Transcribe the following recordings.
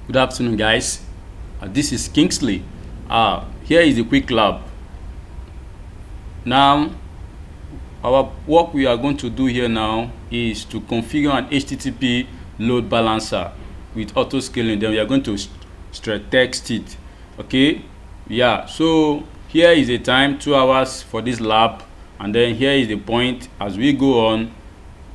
Good afternoon, guys. This is Kingsley. Here is a quick lab. Now, our work we are going to do here now is to configure an HTTP load balancer with Autoscaling. Then we are going to straight text it. Okay? Yeah. So here is the time, 2 hours for this lab, and then here is the point. As we go on,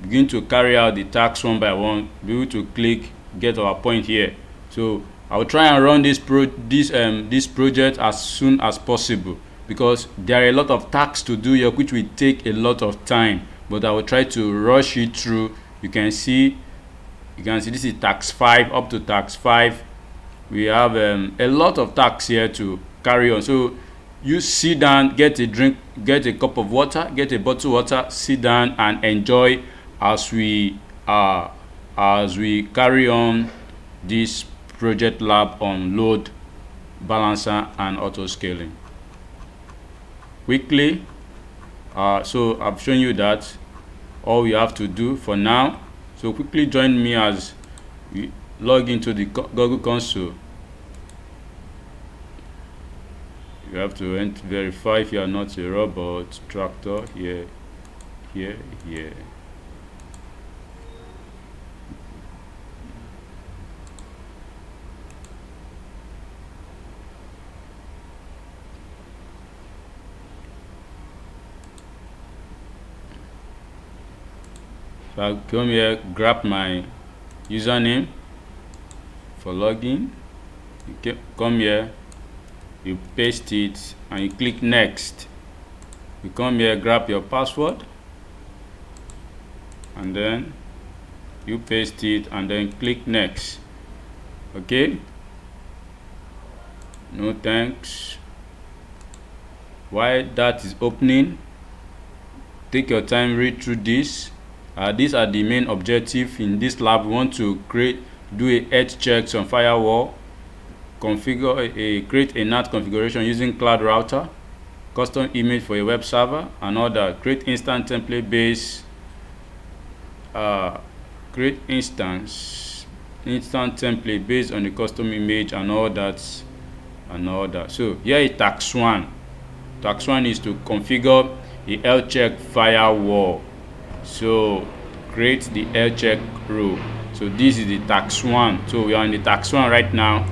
begin to carry out the tasks one by one. Be able to click, get our point here. So I will try and run this project as soon as possible, because there are a lot of tasks to do here which will take a lot of time, but I will try to rush it through. You can see this is task 5 up to task 5. We have a lot of tasks here to carry on. So you sit down, get a drink, get a cup of water, get a bottle of water, sit down and enjoy as we carry on this project lab on load balancer and auto scaling. Quickly, so I've shown you that all you have to do for now. So quickly join me as we log into the Google console. You have to verify if you are not a robot. Tractor here. So I'll come here, grab my username for login. You come here, you paste it and you click next. You come here, grab your password and then you paste it and then click next. Okay, no thanks. While that is opening, take your time, read through this. These are the main objective in this lab. We want to do a health checks on firewall, create a NAT configuration using cloud router, custom image for a web server and other, create instant template based, create instant template based on the custom image and all that. So here is task 1. Task 1 is to configure the health check firewall. So create the health check rule. So this is the task 1. So we are in the task 1 right now.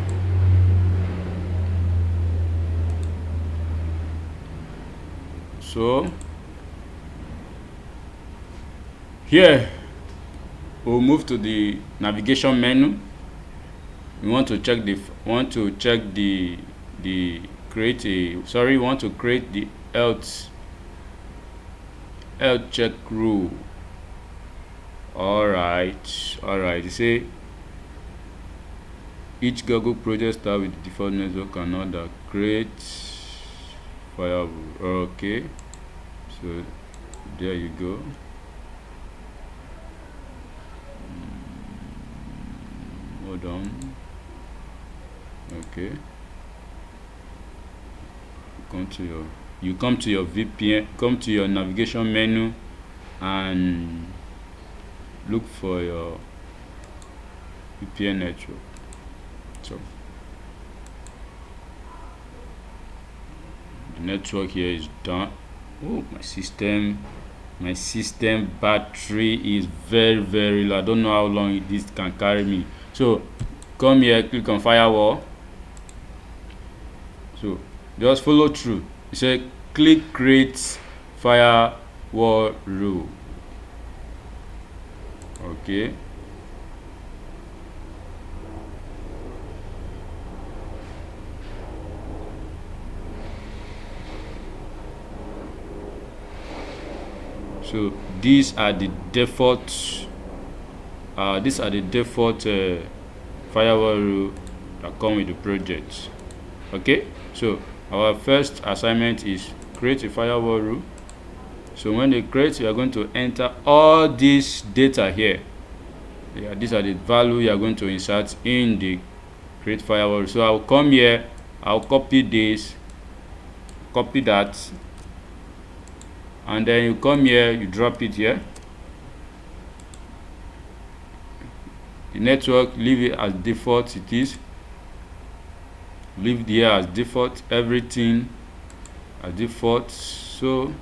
So here we'll move to the navigation menu. We want to check we want to create the health check rule. All right. You say each Google project start with default network and other, create firewall. Okay, so there you go. Hold on. Okay, you come to your VPN, come to your navigation menu and look for your VPN network. So the network here is done. Oh, my system battery is very low. I don't know how long this can carry me. So come here, click on firewall. So just follow through. You say click create firewall rule. Okay, so these are the default firewall rule that come with the project. Okay, so our first assignment is create a firewall rule. So when they create, you are going to enter all this data here. Yeah, these are the value you are going to insert in the create firewall. So I'll come here, I'll copy this, copy that, and then you come here, you drop it here. The network, leave it as default it is. leave here as default, everything as default. So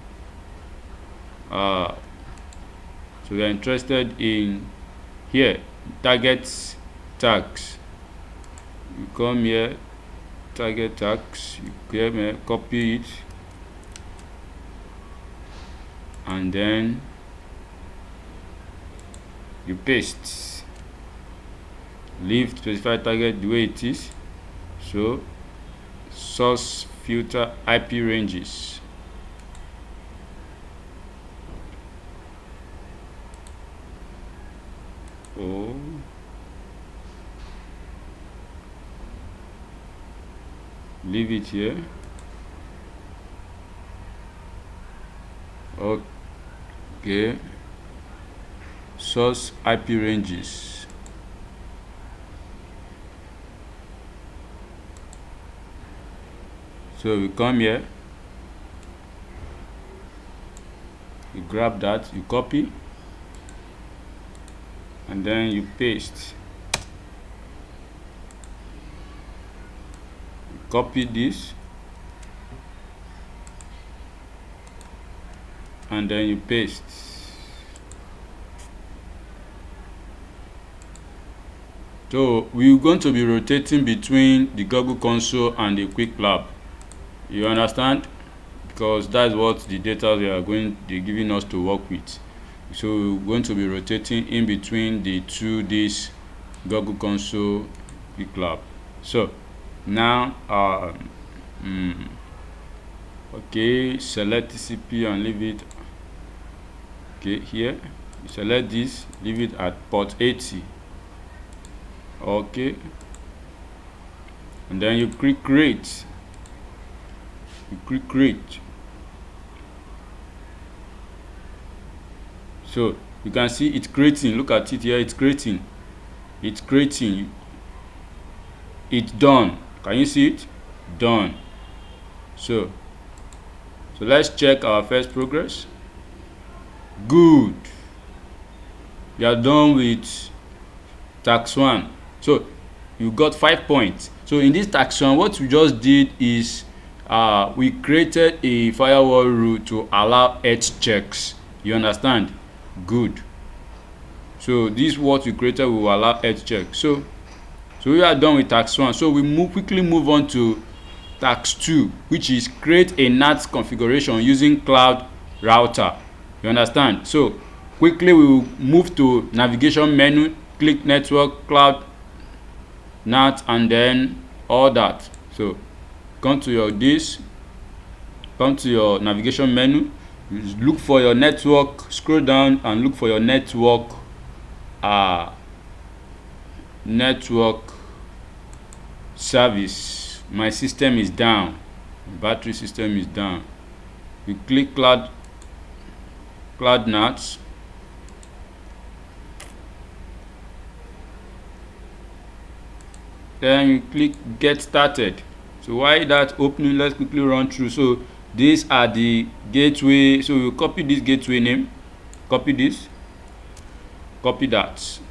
we are interested in here target tags. You come here, target tags, you come here, copy it, and then you paste. Leave specified target the way it is. So source filter IP ranges. Oh, leave it here. Okay, source IP ranges. So we come here, you grab that, you copy, and then you paste. You copy this, and then you paste. So we're going to be rotating between the Google Console and the Quick Lab. You understand? Because that's what the data they're giving us to work with. So we're going to be rotating in between the two, this Google Console, Quick Lab. So now okay, select TCP and leave it. Okay, here you select this, leave it at port 80. Okay, and then you click create. You click create. So you can see it's creating. Look at it here, it's creating. It's creating. It's done. Can you see it? Done. So let's check our first progress. Good. You are done with tax 1. So you got 5 points. So in this tax 1, what we just did is we created a firewall rule to allow edge checks. You understand? Good. So this is what we created will allow edge checks. So we are done with tax 1. So we quickly move on to tax 2, which is create a NAT configuration using cloud router. You understand? So quickly we will move to navigation menu, click network, cloud, NAT, and then all that. So come to your navigation menu, look for your network, scroll down and look for your network service. My system is down, battery system is down. You click cloud NAT. Then you click get started. So while that's opening, let's quickly run through. So these are the gateway. So you copy this gateway name, copy this, copy that. So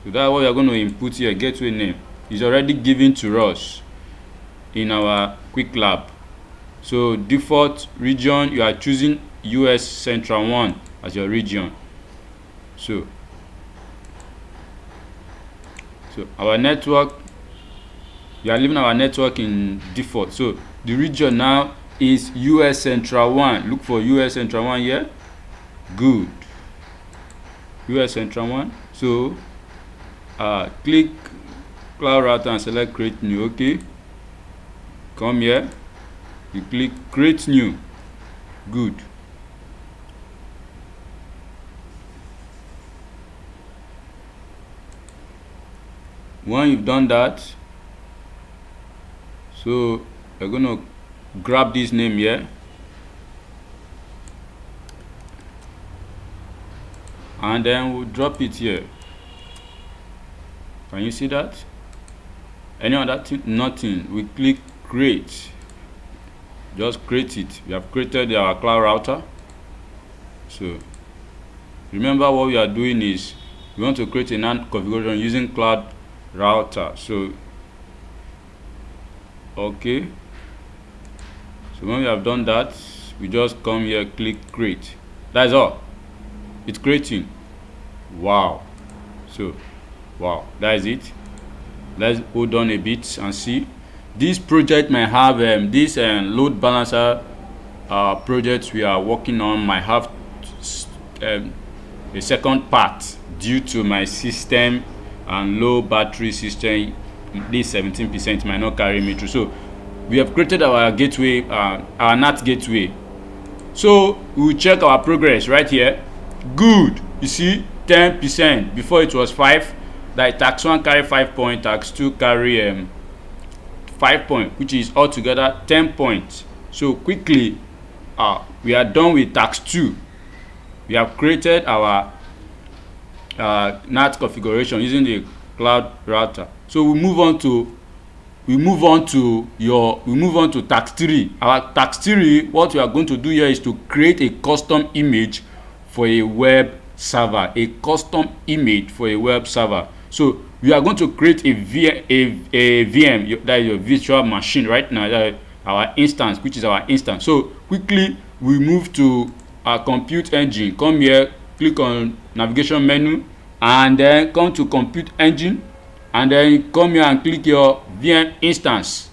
that's what you're going to input here. Gateway name is already given to us in our Quick Lab. So default region, you are choosing US Central 1 as your region. So our network, you are leaving our network in default. So the region now is US Central 1. Look for US Central 1 here. Good. US Central 1. So click cloud router and select create new. Okay, come here, you click create new. Good. When you've done that, so you're going to grab this name here and then we'll drop it here. Can you see that? Any other thing? Nothing. We click create. Just create it. We have created our cloud router. So remember what we are doing is we want to create a NAT configuration using cloud router. So Okay, so when we have done that, we just come here, click create. That's all. It's creating. Wow. So wow, that is it. Let's hold on a bit and see. This project might have this load balancer project we are working on might have a second part due to my system and low battery system. This 17% might not carry me through. So we have created our gateway, our NAT gateway. So we will check our progress right here. Good. You see 10%. Before it was 5. Like tax 1 carry 5 points, tax 2 carry 5 points, which is altogether 10 points. So quickly we are done with tax 2. We have created our NAT configuration using the cloud router. So we move on to tax 3. Our tax 3, what we are going to do here is to create a custom image for a web server. A custom image for a web server. So we are going to create a VM, that is your virtual machine right now, that is our instance, which is our instance. So quickly we move to our compute engine. Come here, click on navigation menu, and then come to compute engine, and then come here and click your VM instance.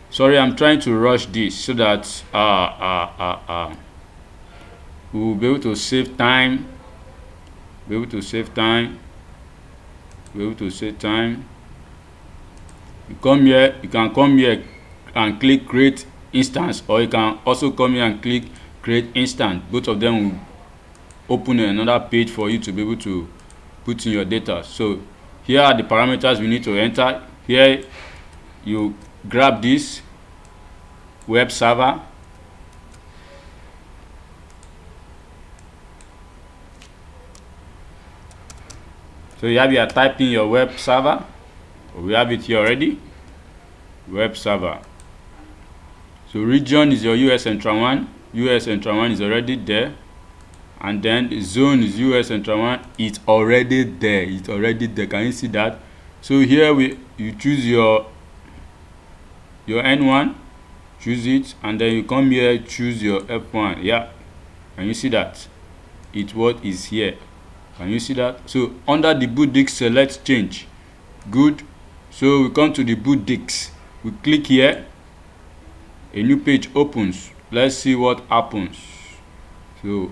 Sorry, I'm trying to rush this so that we will be able to save time. You come here, you can come here and click create instance, or you can also come here and click create instance. Both of them will open another page for you to be able to put in your data. So here are the parameters we need to enter. Here you grab this web server. So you have, you are typing your web server. We have it here already. Web server. So region is your US Central 1. US Central 1 is already there. And then the zone is US Central 1. It's already there. It's already there. Can you see that? So here you choose your N1. Choose it, and then you come here, choose your F1. Yeah. Can you see that? It's what is here. Can you see that? So under the boot disk, select change. Good. So we come to the boot disk. We click here. A new page opens. Let's see what happens. So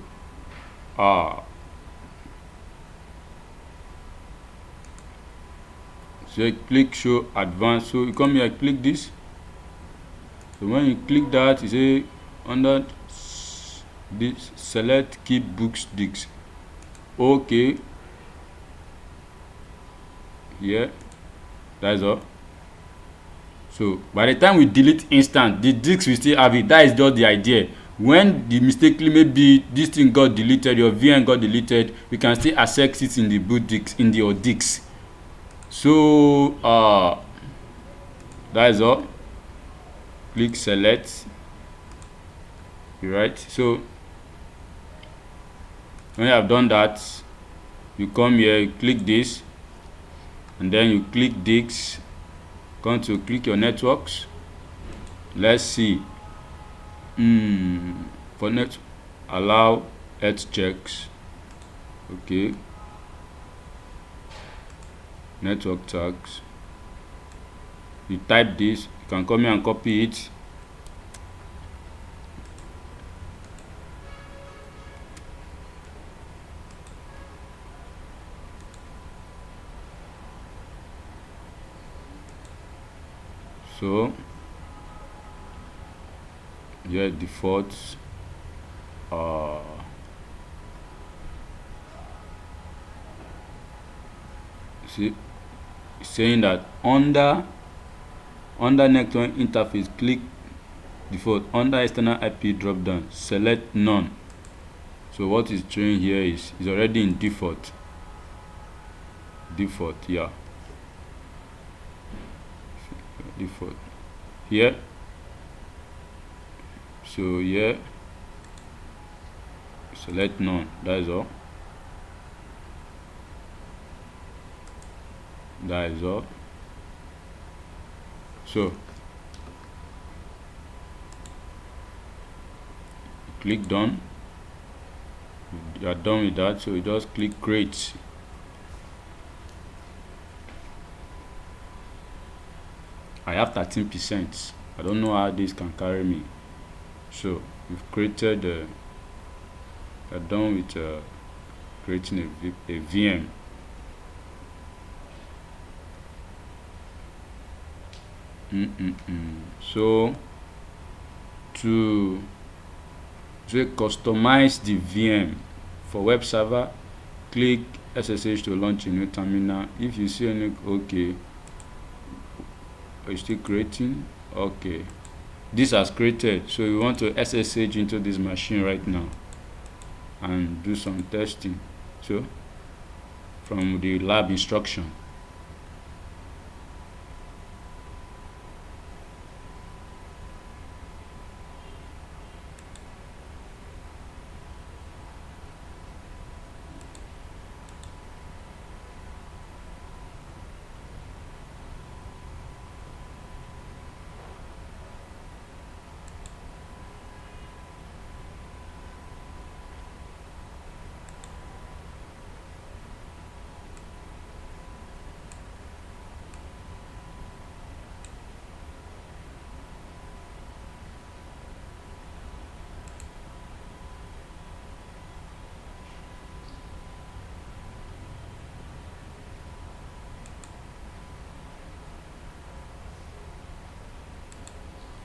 so click show advanced. So you come here, click this. So when you click that, you say under this select keep books disk. Okay. Yeah, that's all. So by the time we delete instant, the disk will still have it. That is just the idea. When the mistakenly maybe this thing got deleted, your VM got deleted, we can still access it in the boot disk, in your disk. So that is all. Click select. Right. So when you have done that, you come here, you click this, and then you click disk. Come to click your networks. Let's see. For net, allow health checks. Okay. Network tags. You type this. You can come here and copy it. So here default see, saying that under network interface, click default. Under external IP drop down, select none. So what is showing here is already in default. Yeah, default here. So here select none. That is all. So click done. You are done with that, so you just click create. I have 13%. I don't know how this can carry me. So we've created are done with creating a VM. So to customize the VM for web server, click SSH to launch a new terminal. If you see any, okay, are you still creating? Okay, this has created. So you want to SSH into this machine right now and do some testing. So from the lab instruction,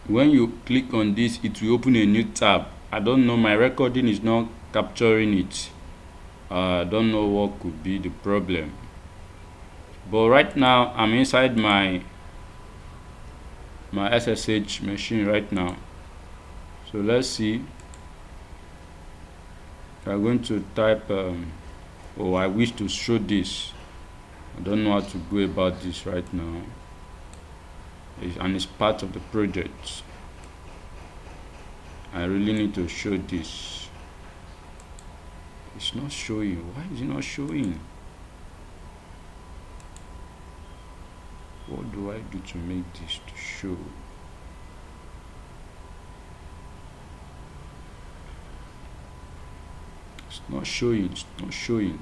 when you click on this, it will open a new tab. I don't know, my recording is not capturing it. I don't know what could be the problem, but right now I'm inside my SSH machine right now. So let's see. I'm going to type oh, I wish to show this. I don't know how to go about this right now, and it's part of the project. I really need to show this. It's not showing. Why is it not showing? What do I do to make this to show? It's not showing. It's not showing.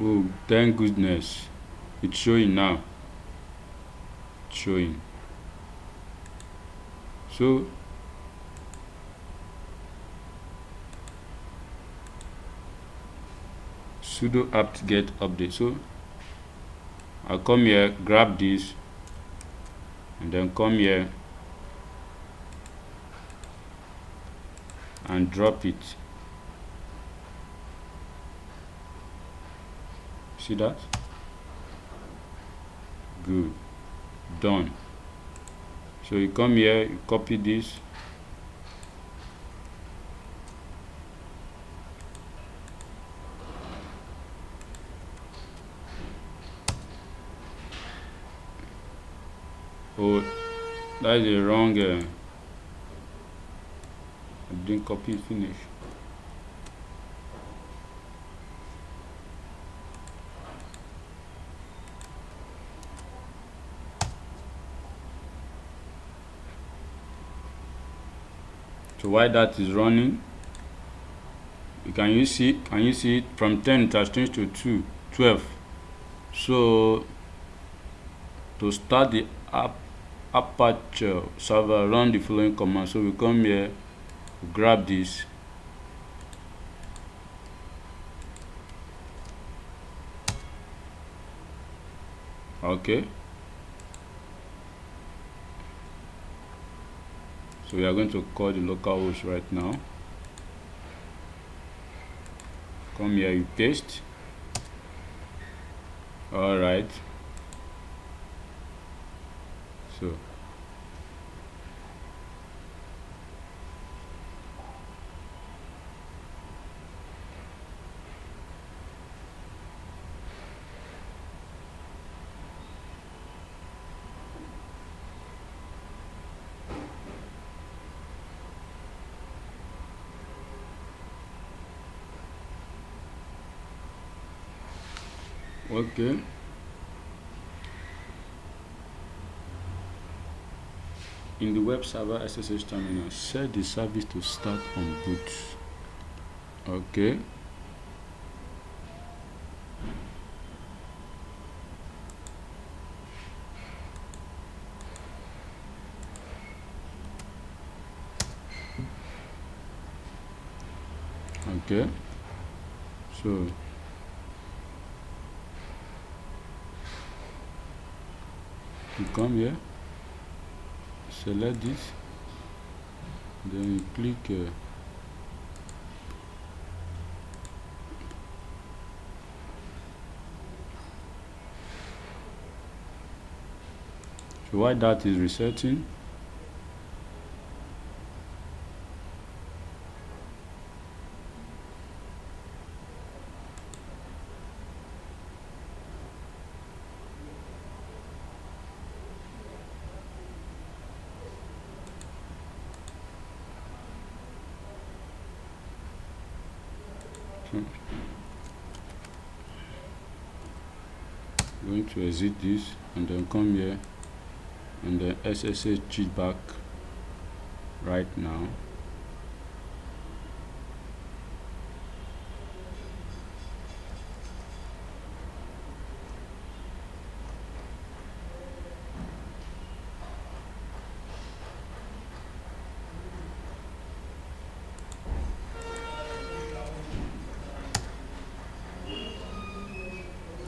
Oh, thank goodness. It's showing now. It's showing. So sudo apt get update. So I'll come here, grab this, and then come here and drop it. See that? Good. Done. So you come here, you copy this, oh, that is a wrong I didn't copy it, finish. So while that is running, can you see it from 10 it has changed to 12. So to start the Apache server, run the following command. So we come here, grab this, Okay, so we are going to call the local host right now. Come here, you paste. All right, so okay. In the web server SSH terminal, set the service to start on boot. Okay. Okay. So you come here, select this, then you click so while that is resetting, going to exit this and then come here and then SSH cheat back right now.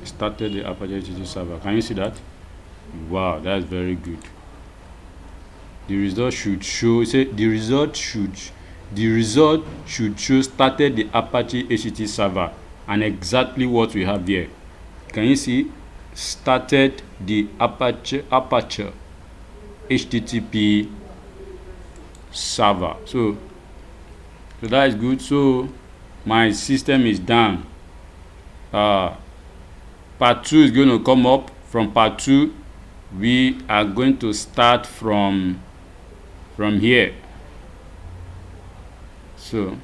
Started the Apache HTTP server. Can you see that? Wow, that's very good. The result should show, say the result should show started the Apache HTTP server, and exactly what we have here. Can you see? Started the Apache HTTP server. So that is good. So my system is done. Part 2 is going to come up. From part 2, we are going to start from here. So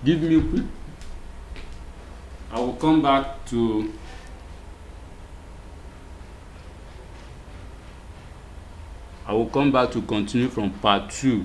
give me a quick. I will come back to continue from part 2.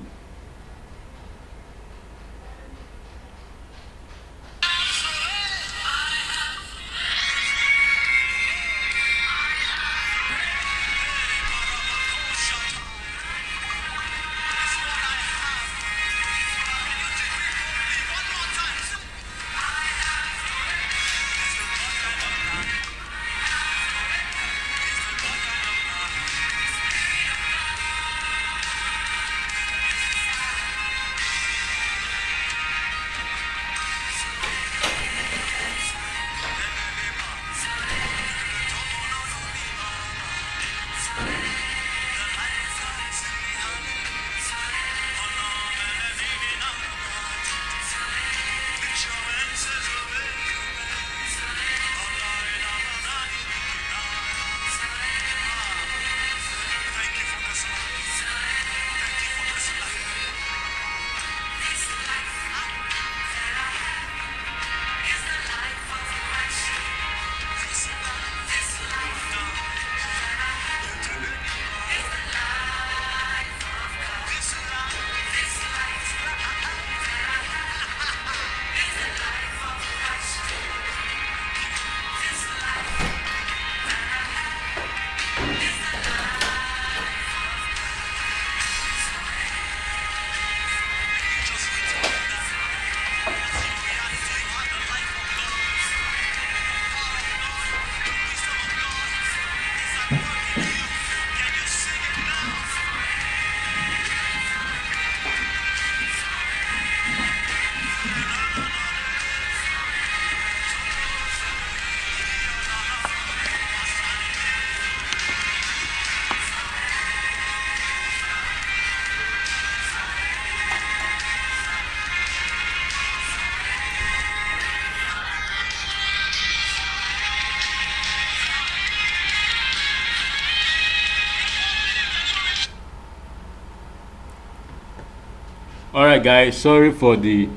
Alright guys, sorry for the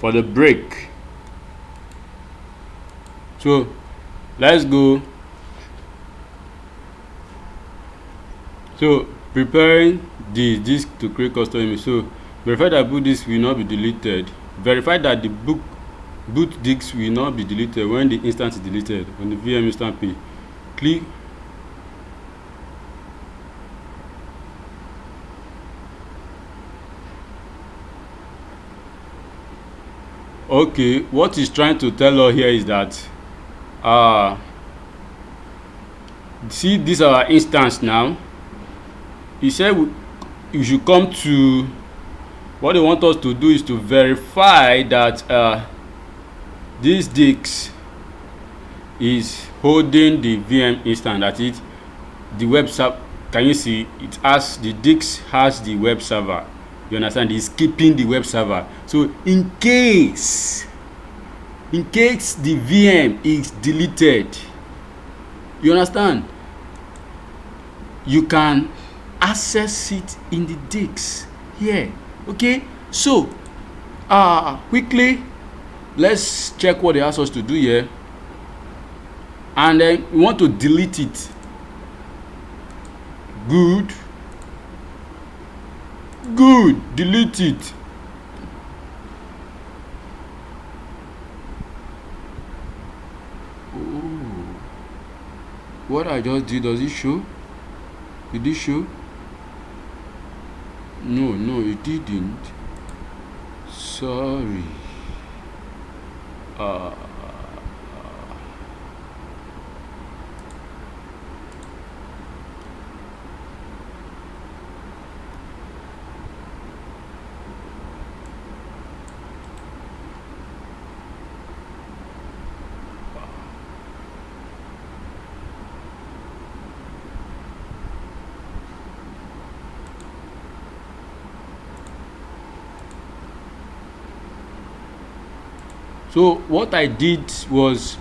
break. So let's go. So preparing the disk to create custom image. So verify that boot disk will not be deleted. Verify that the boot disk will not be deleted when the instance is deleted on the VM instance page. Click okay. What he's trying to tell us here is that see, this is our instance now. He said you should come to, what they want us to do is to verify that this disk is holding the VM instance, that is the web server. Can you see it has the disk has the web server? You understand? It's keeping the web server. So in case the VM is deleted, you understand, you can access it in the disk here. Okay, so quickly let's check what they ask us to do here, and then we want to delete it. Good, delete it. What I just did, does it show? Did it show? No, it didn't. Sorry. So what I did was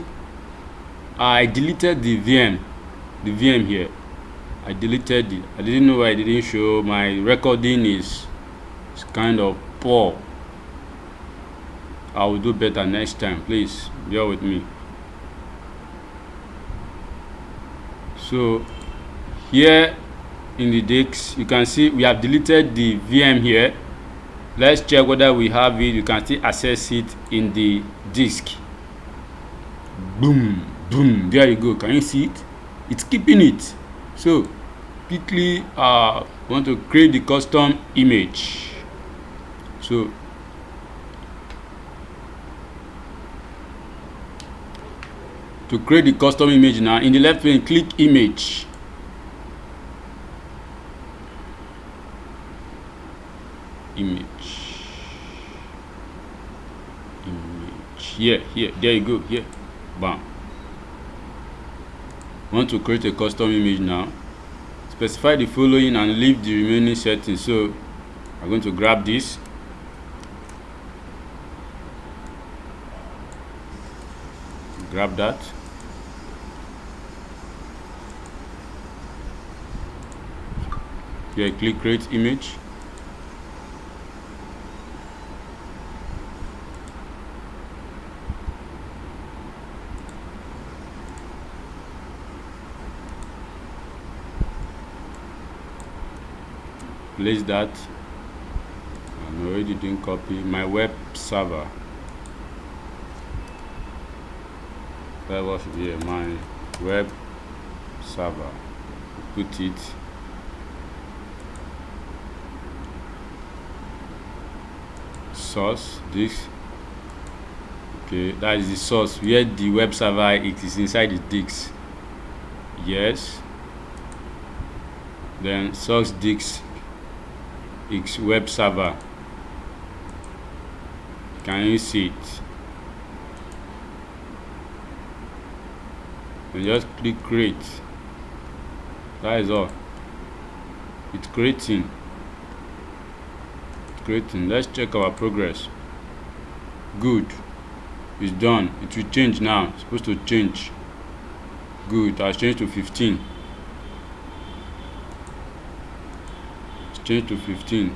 I deleted the VM here. I deleted it. I didn't know why it didn't show. My recording is kind of poor. I will do better next time. Please bear with me. So here in the disk, you can see we have deleted the VM here. Let's check whether we have it. You can still access it in the disk. Boom, there you go. Can you see it? It's keeping it. So quickly want to create the custom image. So to create the custom image now, in the left pane, click image. Here, there you go. Here, bam. Want to create a custom image now. Specify the following and leave the remaining settings. So I'm going to grab this. Grab that. Here, click create image. Place that. I'm already doing copy my web server. That was here, my web server. Put it. Source disk. Okay, that is the source where the web server it is inside the disk. Yes. Then source disk X web server. Can you see it? And just click create. That is all. It's creating. Let's check our progress. Good. It's done. It will change now. It's supposed to change. Good. It has changed to 15. Change to 15.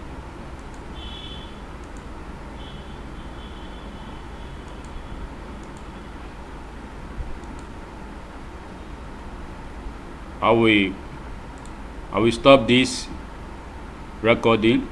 I will stop this recording.